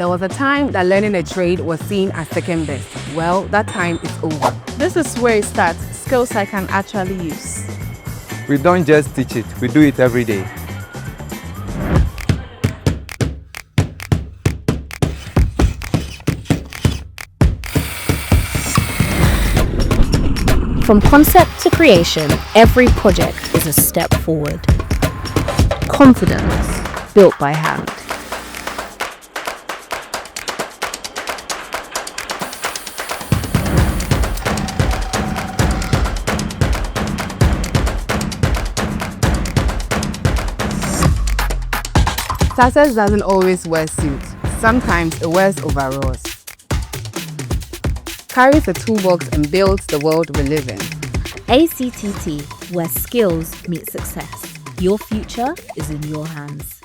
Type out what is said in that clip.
There was a time that learning a trade was seen as second best. Well, that time is over. This is where it starts, skills I can actually use. We don't just teach it, we do it every day. From concept to creation, every project is a step forward. Confidence built by hand. Success doesn't always wear suits. Sometimes it wears overalls. Carries a toolbox and builds the world we live in. ACTT, where skills meet success. Your future is in your hands.